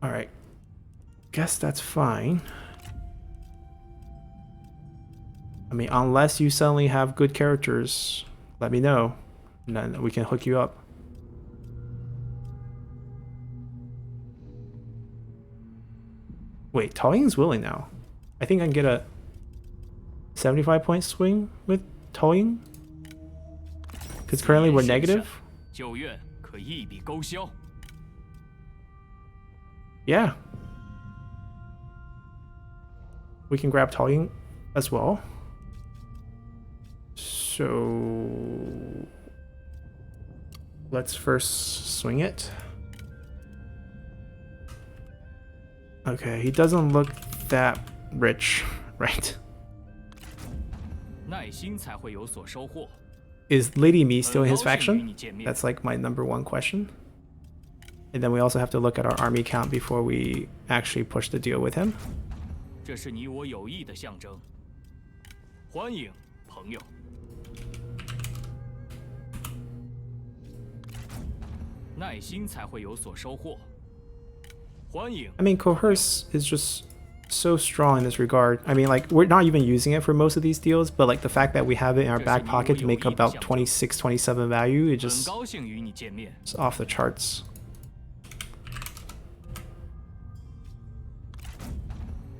Alright. Guess that's fine. I mean, unless you suddenly have good characters, let me know, and then we can hook you up. Wait, Taoying's willing now. I think I can get a 75-point swing with Taoying. Because currently we're negative. 旧怨可一笔勾销。 Yeah. We can grab Taoying as well. So let's first swing it. Okay, he doesn't look that rich, right? 耐心才会有所收获。 Is Lady Me still in his faction? That's like my #1 question. And then we also have to look at our army count before we actually push the deal with him. 这是你我友谊的象征。欢迎，朋友。耐心才会有所收获。欢迎。 I mean, Coerce is just so strong in this regard. I mean, like, we're not even using it for most of these deals, but like the fact that we have it in our back pocket to make about 26, 27 value, it just it's off the charts.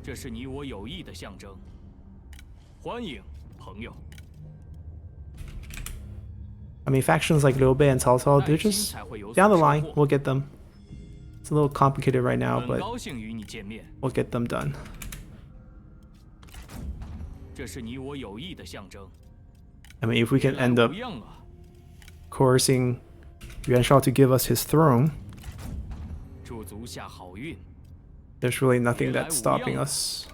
这是你我友谊的象征。欢迎，朋友。 I mean, factions like Liu Bei and Cao Cao, they're just down the line. We'll get them. It's a little complicated right now, but we'll get them done. 这是你我友谊的象征。 I mean, if we can end up coercing Yuan Shao to give us his throne, 祝足下好运。 there's really nothing that's stopping us.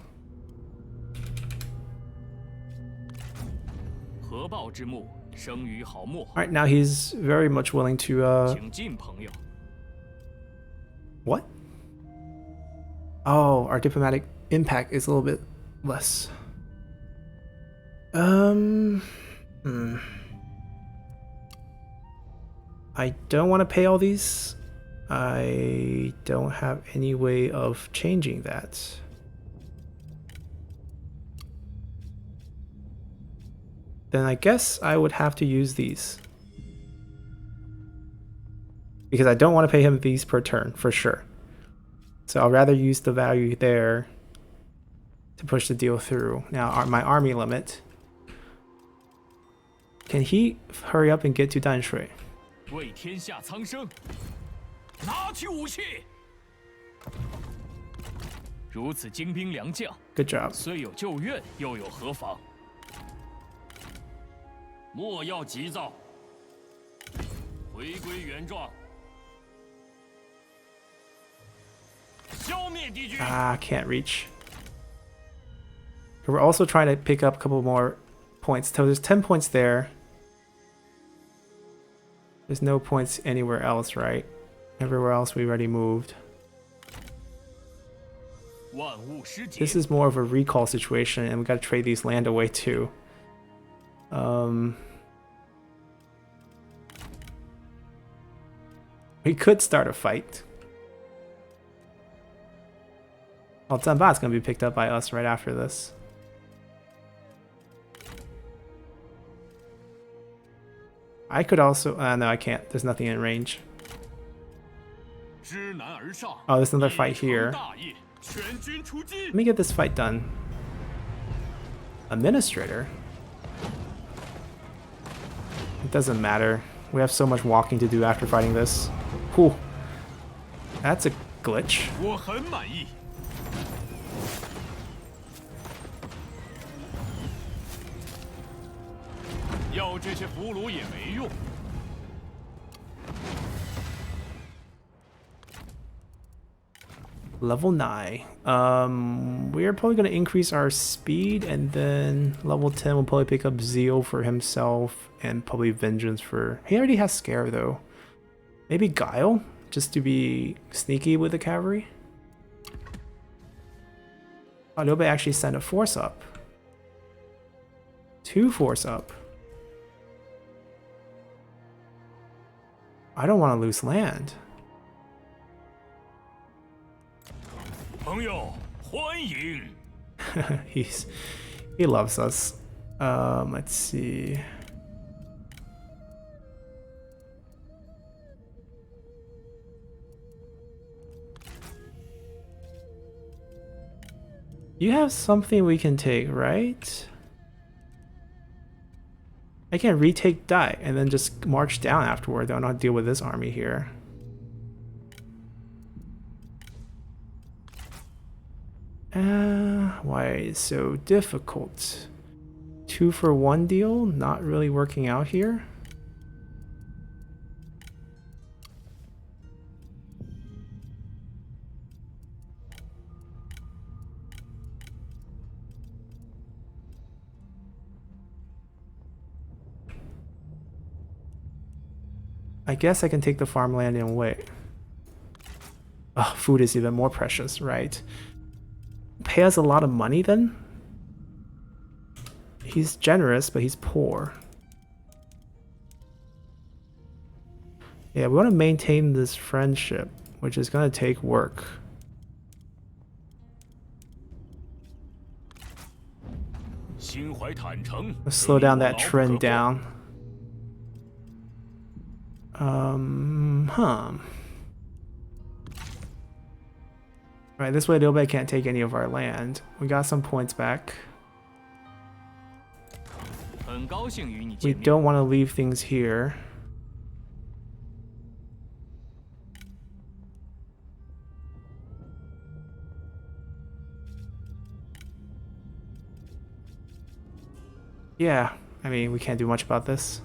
合抱之木，生于毫末。 Alright, now he's very much willing to, 请进，朋友。 What? Oh, our diplomatic impact is a little bit less. I don't want to pay all these. I don't have any way of changing that. Then I guess I would have to use these. Because I don't want to pay him these per turn, for sure. So I'll rather use the value there to push the deal through. Now, my army limit. Can he hurry up and get to Danshui? 为天下苍生，拿起武器。如此精兵良将， Good job. 虽有旧怨，又有何妨？莫要急躁，回归原状。 Ah, can't reach. We're also trying to pick up a couple more points. So there's 10 points there. There's no points anywhere else, right? Everywhere else we already moved. This is more of a recall situation, and we gotta trade these land away too. We could start a fight. Well, Zanba's gonna be picked up by us right after this. I could also... no, I can't. There's nothing in range. Oh, there's another fight here. Let me get this fight done. Administrator? It doesn't matter. We have so much walking to do after fighting this. Whew. That's a glitch. 我很满意。 要这些俘虏也没用。Level 9. We are probably going to increase our speed, and then level 10 will probably pick up Zeal for himself, and probably Vengeance for... He already has Scare, though. Maybe Guile, just to be sneaky with the cavalry. Oh, Liu Bei actually sent a force up. 2 force up. I don't want to lose land. 朋友，欢迎。He loves us. Let's see. You have something we can take, right? I can retake Dai and then just march down afterward. Don't have to deal with this army here. Why is it so difficult? 2-for-1 deal, not really working out here. I guess I can take the farmland and wait. Oh, food is even more precious, right? Pay us a lot of money then? He's generous, but he's poor. Yeah, we want to maintain this friendship, which is going to take work. Let's slow down that trend down. Right, this way Liu Bei can't take any of our land. We got some points back. We don't want to leave things here. Yeah, I mean, we can't do much about this.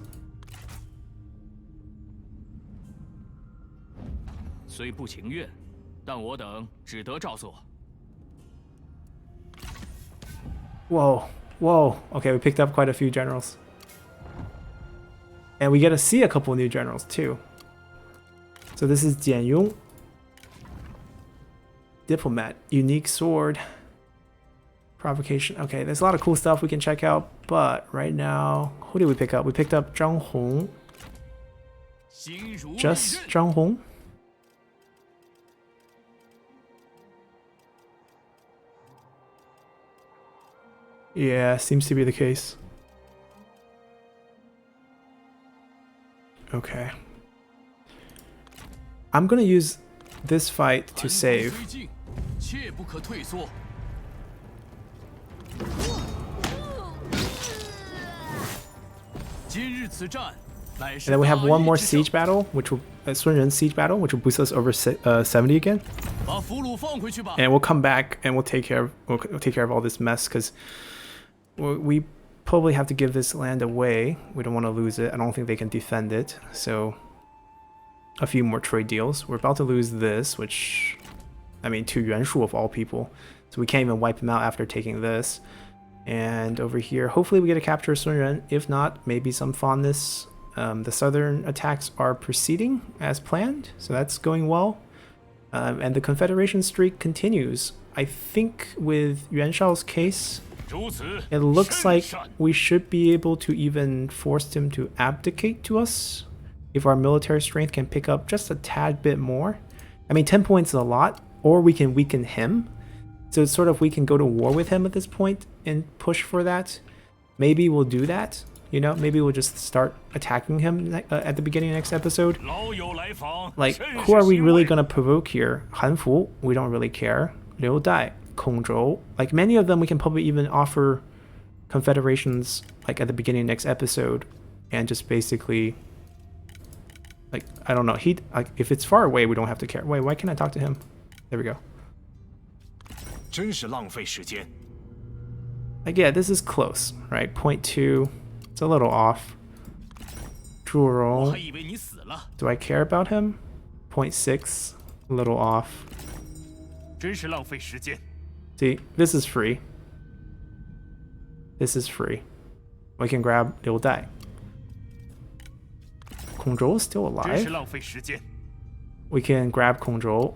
虽不情愿，但我等只得照做。 Whoa, whoa. Okay, we picked up quite a few generals. And we get to see a couple new generals too. So this is Jian Yong. Diplomat, unique sword. Provocation. Okay, there's a lot of cool stuff we can check out, but right now, who did we pick up? We picked up Zhang Hong. Just Zhang Hong? Yeah, seems to be the case. Okay. I'm gonna use this fight to save. And then we have one more siege battle, which will Sun Ren's siege battle, which will boost us over 70 again. And we'll come back and we'll take care of all this mess, because we probably have to give this land away. We don't want to lose it. I don't think they can defend it. So a few more trade deals. We're about to lose this, which, I mean, to Yuan Shu of all people. So we can't even wipe him out after taking this. And over here, hopefully we get to capture Sun Ren. If not, maybe some fondness. The southern attacks are proceeding as planned, so that's going well. And the Confederation streak continues. I think with Yuan Shao's case, it looks like we should be able to even force him to abdicate to us if our military strength can pick up just a tad bit more. I mean, 10 points is a lot, or we can weaken him. So it's sort of, we can go to war with him at this point and push for that. Maybe we'll do that. You know, maybe we'll just start attacking him at the beginning of next episode. Like, who are we really going to provoke here? Han Fu, we don't really care. Liu Dai, Kong Zhou. Like, many of them we can probably even offer confederations, like, at the beginning of next episode. And just basically, like, I don't know. Like, if it's far away, we don't have to care. Wait, why can't I talk to him? There we go. Like, yeah, this is close, right? 0.2. It's a little off. Zhuo, do I care about him? 0.6, a little off. See, this is free. This is free. We can grab Liu Dai. Kong Zhou is still alive. We can grab Kong Zhou.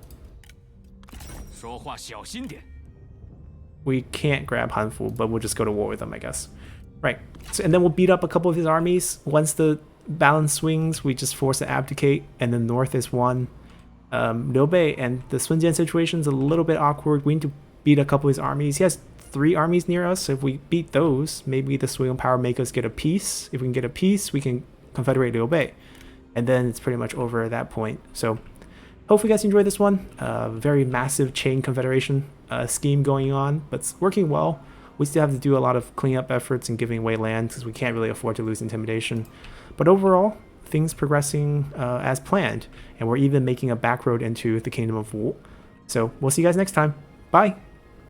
We can't grab Han Fu, but we'll just go to war with them, I guess. Right. So, and then we'll beat up a couple of his armies. Once the balance swings, we just force to abdicate, and the north is won. Liu Bei and the Sun Jian situation is a little bit awkward. We need to beat a couple of his armies. He has 3 armies near us. If we beat those, maybe the Swing Power make us get a peace. If we can get a peace, we can confederate to obey. And then it's pretty much over at that point. So hopefully you guys enjoyed this one. Very massive chain confederation scheme going on, but it's working well. We still have to do a lot of cleanup efforts and giving away land because we can't really afford to lose intimidation. But overall, things progressing as planned, and we're even making a back road into the Kingdom of Wu. So we'll see you guys next time. Bye!